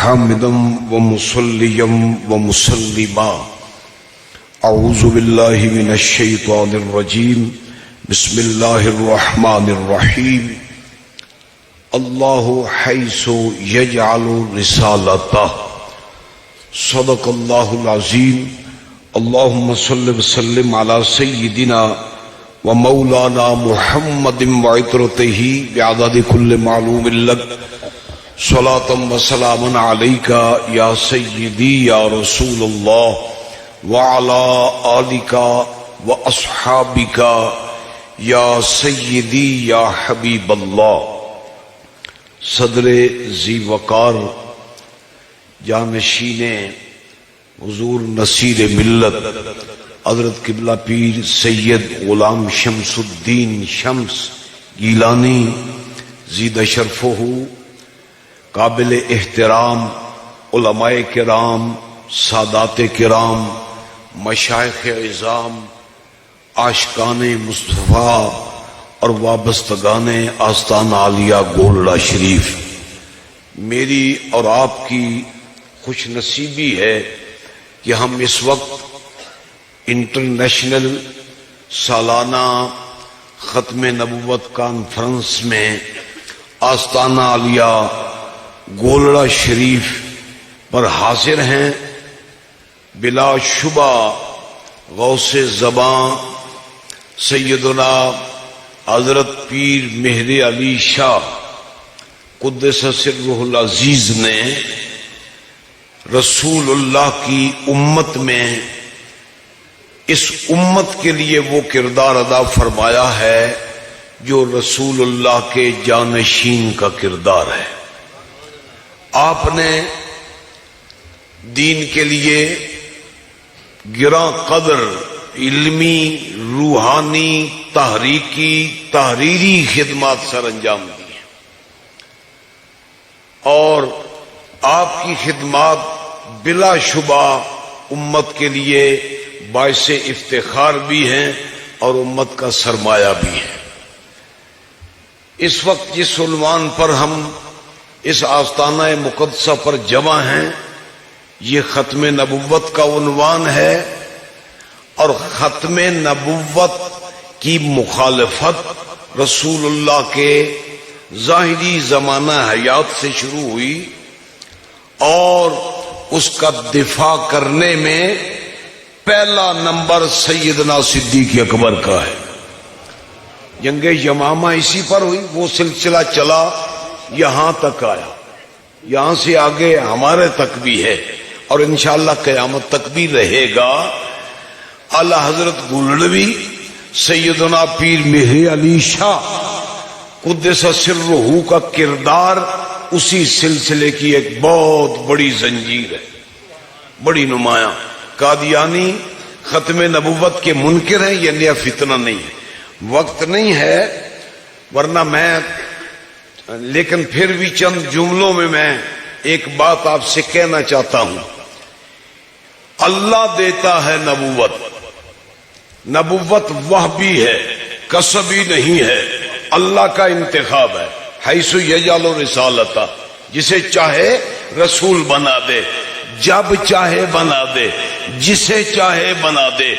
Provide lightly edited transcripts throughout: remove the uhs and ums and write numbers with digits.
حامدا ومصليا ومسلما اعوذ بالله من الشيطان الرجيم بسم الله الرحمن الرحيم الله حيث يجعل رسالته صدق الله العظيم اللهم صل وسلم على سيدنا ومولانا محمد وعطرته بعدد كل معلوم لك صلاة وسلام عليك يا سيدي يا رسول الله وعلى آلك وأصحابك يا سيدي يا حبيب الله. صدر ذی وقار جانشین حضور نصیر ملت حضرت قبلہ پیر سید غلام شمس الدین شمس گیلانی زید شرفہ، قابل احترام علماء کرام، سادات کرام، مشائخ عظام، عاشقان مصطفیٰ اور وابستگان آستان عالیہ گولڑا شریف، میری اور آپ کی خوش نصیبی ہے کہ ہم اس وقت انٹرنیشنل سالانہ ختم نبوت کانفرنس میں آستانہ عالیہ گولڑا شریف پر حاضر ہیں. بلا شبہ غوث زباں سیدنا حضرت پیر مہر علی شاہ قدس سرہ العزیز نے رسول اللہ کی امت میں اس امت کے لیے وہ کردار ادا فرمایا ہے جو رسول اللہ کے جانشین کا کردار ہے. آپ نے دین کے لیے گراں قدر علمی، روحانی، تحریکی، تحریری خدمات سر انجام دی ہیں، اور آپ کی خدمات بلا شبہ امت کے لیے باعث افتخار بھی ہیں اور امت کا سرمایہ بھی ہے. اس وقت جس عنوان پر ہم اس آستانہ مقدسہ پر جمع ہیں، یہ ختم نبوت کا عنوان ہے، اور ختم نبوت کی مخالفت رسول اللہ کے ظاہری زمانہ حیات سے شروع ہوئی، اور اس کا دفاع کرنے میں پہلا نمبر سیدنا صدیق اکبر کا ہے. جنگ یمامہ اسی پر ہوئی، وہ سلسلہ چلا یہاں تک آیا، یہاں سے آگے ہمارے تک بھی ہے اور انشاءاللہ قیامت تک بھی رہے گا. اعلی حضرت گولڑوی سیدنا پیر مہر علی شاہ قدس سرہ کا کردار اسی سلسلے کی ایک بہت بڑی زنجیر ہے، بڑی نمایاں. قادیانی ختم نبوت کے منکر ہیں، یہ نیا فتنہ نہیں ہے. وقت نہیں ہے ورنہ میں، لیکن پھر بھی چند جملوں میں ایک بات آپ سے کہنا چاہتا ہوں. اللہ دیتا ہے نبوت، نبوت وہبی ہے، کسبی نہیں ہے، اللہ کا انتخاب ہے. حیث یجعل رسالتہ، جسے چاہے رسول بنا دے، جب چاہے بنا دے، جسے چاہے بنا دے،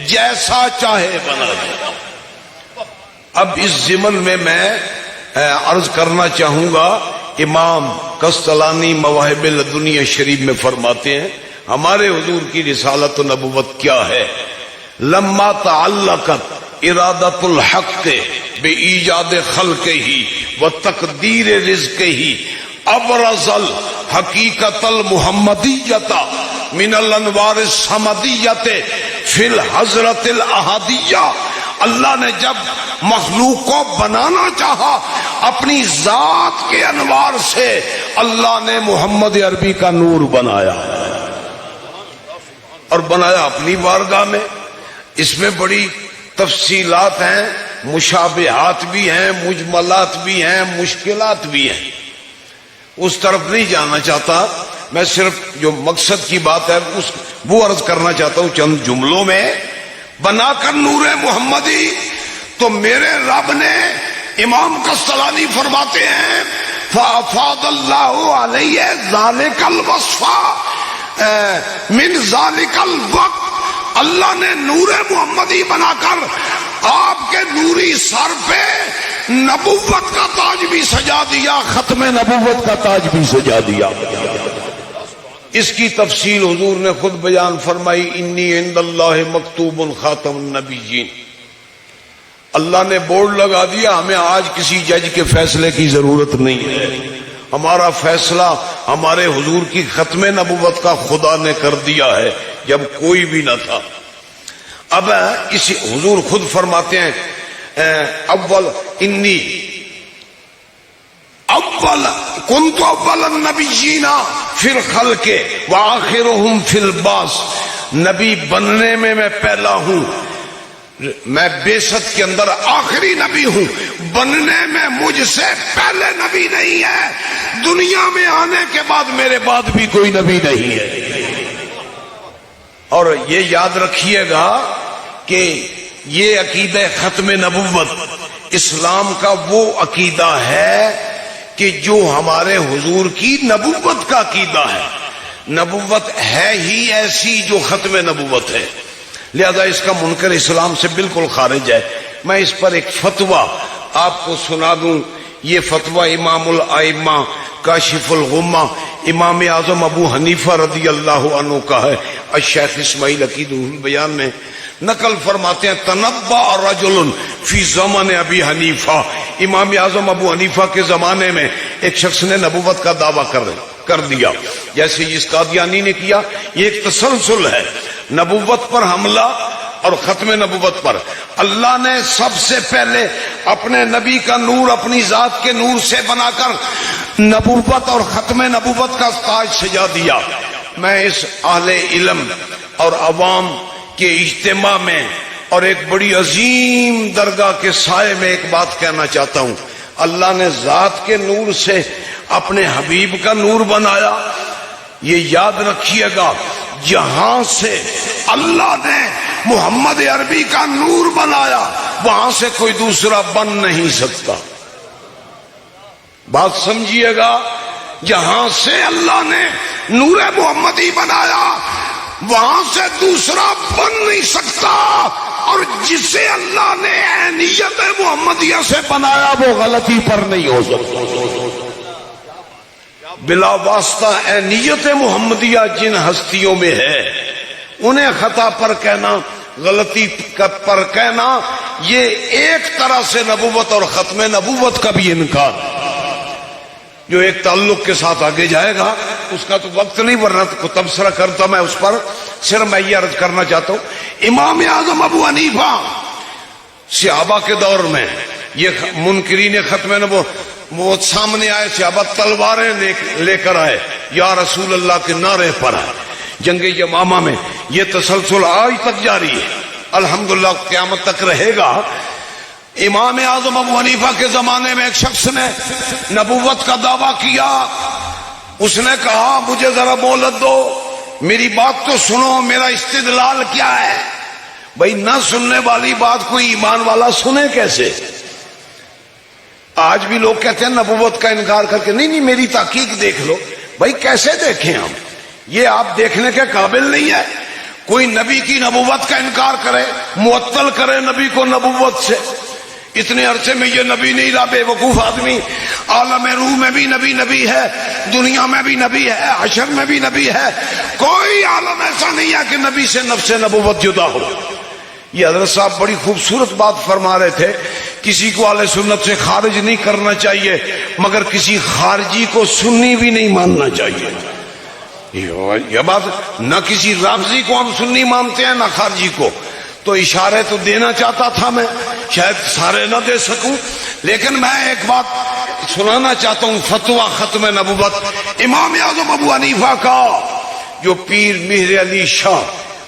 جیسا چاہے بنا دے. اب اس ضمن میں عرض کرنا چاہوں گا، امام قسطلانی مواہب لدنیہ شریف میں فرماتے ہیں ہمارے حضور کی رسالت و نبوت کیا ہے. لما تعلقت ارادت الحق بایجاد خلقہ و تقدیر رزقہ ابرز الحقیقت المحمدیت من الانوار الصمدیت فی الحضرت الاحدیہ. اللہ نے جب مخلوق کو بنانا چاہا اپنی ذات کے انوار سے، اللہ نے محمد عربی کا نور بنایا اور بنایا اپنی بارگاہ میں. اس میں بڑی تفصیلات ہیں، مشابہات بھی ہیں، مجملات بھی ہیں، مشکلات بھی ہیں. اس طرف نہیں جانا چاہتا، میں صرف جو مقصد کی بات ہے وہ عرض کرنا چاہتا ہوں چند جملوں میں. بنا کر نور محمدی تو میرے رب نے، امام قسطلانی فرماتے ہیں، فافاض اللہ علیہ ذالک الوصف من ذالک الوقت، اللہ نے نور محمدی بنا کر آپ کے نوری سر پہ نبوت کا تاج بھی سجا دیا، ختم نبوت کا تاج بھی سجا دیا۔ اس کی تفصیل حضور نے خود بیان فرمائی، انی عند اللہ مکتوب خاتم النبیین۔ اللہ نے بورڈ لگا دیا، ہمیں آج کسی جج کے فیصلے کی ضرورت نہیں ہے، ہمارا فیصلہ ہمارے حضور کی ختم نبوت کا خدا نے کر دیا ہے جب کوئی بھی نہ تھا۔ اب اس حضور خود فرماتے ہیں اول انی اول کنت اول النبیین فی الخلق وآخرہم فی البعث، نبی بننے میں پہلا ہوں، میں بعثت کے اندر آخری نبی ہوں، بننے میں مجھ سے پہلے نبی نہیں ہے، دنیا میں آنے کے بعد میرے بعد بھی کوئی نبی نہیں ہے۔ اور یہ یاد رکھیے گا کہ یہ عقیدہ ختم نبوت اسلام کا وہ عقیدہ ہے کہ جو ہمارے حضور کی نبوت کا عقیدہ ہے، نبوت ہے ہی ایسی جو ختم نبوت ہے، لہذا اس کا منکر اسلام سے بالکل خارج ہے۔ میں اس پر ایک فتویٰ آپ کو سنا دوں، یہ فتویٰ امام الائمہ کاشف الغمہ امام اعظم ابو حنیفہ رضی اللہ عنہ کا ہے۔ الشیخ اسماعیل عقید البیان میں نقل فرماتے ہیں، تنبأ رجل فی زمن ابی حنیفہ، امام اعظم ابو حنیفہ کے زمانے میں ایک شخص نے نبوت کا دعویٰ کر دیا، جیسے اس قادیانی نے کیا۔ یہ ایک تسلسل ہے، نبوت پر حملہ اور ختم نبوت پر۔ اللہ نے سب سے پہلے اپنے نبی کا نور اپنی ذات کے نور سے بنا کر نبوت اور ختم نبوت کا تاج سجا دیا۔ میں اس اہل علم اور عوام کے اجتماع میں اور ایک بڑی عظیم درگاہ کے سائے میں ایک بات کہنا چاہتا ہوں، اللہ نے ذات کے نور سے اپنے حبیب کا نور بنایا، یہ یاد رکھیے گا، جہاں سے اللہ نے محمد عربی کا نور بنایا وہاں سے کوئی دوسرا بن نہیں سکتا۔ بات سمجھیے گا، جہاں سے اللہ نے نور محمدی بنایا وہاں سے دوسرا بن نہیں سکتا، اور جسے اللہ نے عینیت محمدیہ سے بنایا وہ غلطی پر نہیں ہو سکتا۔ بلا واسطہ عینیت محمدیہ جن ہستیوں میں ہے انہیں خطا پر کہنا، غلطی پر کہنا، یہ ایک طرح سے نبوت اور ختم نبوت کا بھی انکار، جو ایک تعلق کے ساتھ آگے جائے گا۔ اس کا تو وقت نہیں، ورنہ کو تبصرہ کرتا میں اس پر، صرف میں یہ عرض کرنا چاہتا ہوں، امام اعظم ابو حنیفہ صحابہ کے دور میں یہ منکرین ختم نبوت وہ سامنے آئے، صحابہ تلواریں لے کر آئے، یا رسول اللہ کے نعرے پر آئے۔ جنگ یمامہ میں یہ تسلسل آج تک جاری ہے، الحمدللہ قیامت تک رہے گا۔ امام اعظم ابو حنیفہ کے زمانے میں ایک شخص نے نبوت کا دعویٰ کیا، اس نے کہا مجھے ذرا مہلت دو، میری بات تو سنو، میرا استدلال کیا ہے۔ بھائی نہ سننے والی بات کوئی ایمان والا سنے کیسے؟ آج بھی لوگ کہتے ہیں نبوت کا انکار کر کے، نہیں میری تحقیق دیکھ لو۔ بھائی کیسے دیکھیں ہم؟ یہ آپ دیکھنے کے قابل نہیں ہے۔ کوئی نبی کی نبوت کا انکار کرے، معطل کرے نبی کو نبوت سے، اتنے عرصے میں یہ نبی نہیں رہا، بے وقوف آدمی، عالم روح میں بھی نبی ہے، دنیا میں بھی نبی ہے، حشر میں بھی نبی ہے، کوئی عالم ایسا نہیں ہے کہ نبی سے نفس نبوت جدا ہو۔ یہ حضرت صاحب بڑی خوبصورت بات فرما رہے تھے، کسی کو اہل سنت سے خارج نہیں کرنا چاہیے، مگر کسی خارجی کو سنی بھی نہیں ماننا چاہیے۔ یہ بات، نہ کسی رافضی کو ہم سنی مانتے ہیں نہ خارجی کو، تو اشارے تو دینا چاہتا تھا میں، شاید سارے نہ دے سکوں، لیکن میں ایک بات سنانا چاہتا ہوں، فتویٰ ختم نبوت امام اعظم ابو حنیفہ کا، جو پیر مہر علی شاہ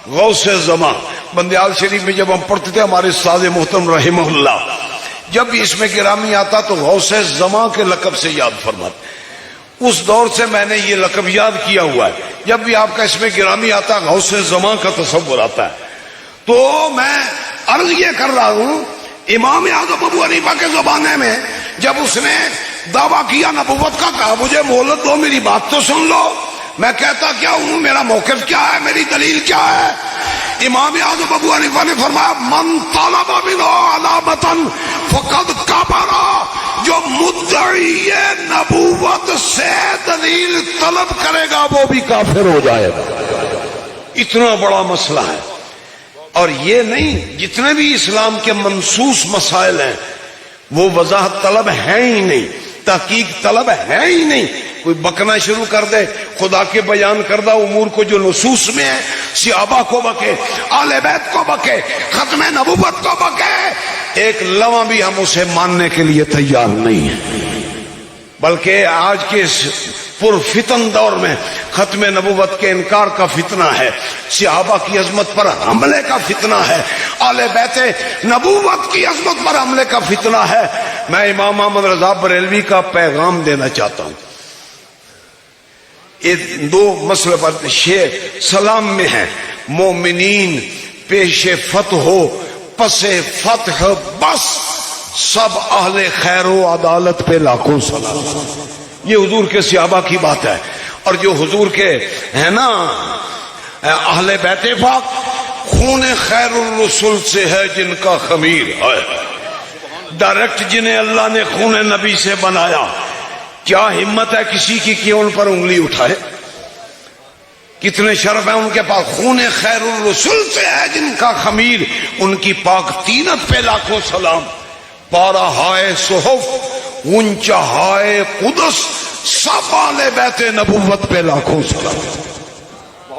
غوث زمان بندیال شریف میں جب ہم پڑھتے تھے، ہمارے استاد محترم رحمہ اللہ جب بھی اس میں گرامی آتا تو غوث زمان کے لقب سے یاد فرماتے۔ اس دور سے میں نے یہ لقب یاد کیا ہوا ہے، جب بھی آپ کا اس میں گرامی آتا غوث زمان کا تصور آتا ہے۔ تو میں عرض یہ کر رہا ہوں، امام اعظم ابو حنیفہ کے زمانے میں جب اس نے دعویٰ کیا نبوت کا، کہا مجھے مہلت دو، میری بات تو سن لو، میں کہتا کیا ہوں، میرا موقف کیا ہے، میری دلیل کیا ہے۔ امام اعظم ابو حنیفہ نے فرمایا من طلب منہ علامتا فقد کفر، جو مدعی نبوت سے دلیل طلب کرے گا وہ بھی کافر ہو جائے گا۔ اتنا بڑا مسئلہ ہے، اور یہ نہیں، جتنے بھی اسلام کے منصوص مسائل ہیں وہ وضاحت طلب ہیں ہی نہیں، تحقیق طلب ہے ہی نہیں۔ کوئی بکنا شروع کر دے خدا کے بیان کردہ امور کو جو نصوص میں ہے، صحابہ کو بکے، آل بیت کو بکے، ختم نبوت کو بکے، ایک لمحہ بھی ہم اسے ماننے کے لیے تیار نہیں ہیں۔ بلکہ آج کے اس پرفتن دور میں ختم نبوت کے انکار کا فتنہ ہے، صحابہ کی عظمت پر حملے کا فتنہ ہے، آل بیت نبوت کی عظمت پر حملے کا فتنہ ہے۔ میں امام احمد رضا بریلوی کا پیغام دینا چاہتا ہوں، یہ دو مسئلے پر شیع سلام میں ہے، مومنین پیش فتح ہو پس فتح بس، سب اہل خیر و عدالت پہ لاکھوں سلام۔ یہ حضور کے صحابہ کی بات ہے، اور جو حضور کے ہے نا اہل بیت پاک، خون خیر الرسول سے ہے جن کا خمیر ہے، ڈائریکٹ جنہیں اللہ نے خون نبی سے بنایا۔ کیا ہمت ہے کسی کی کہ ان پر انگلی اٹھائے؟ کتنے شرف ہیں ان کے پاس۔ خون خیر الرسول سے ہے جن کا خمیر، ان کی پاک تینت پہ لاکھوں سلام۔ پارا ہائے صحف اونچا ہائے قدس، سب آل بیت نبوت پہ لاکھوں سلام۔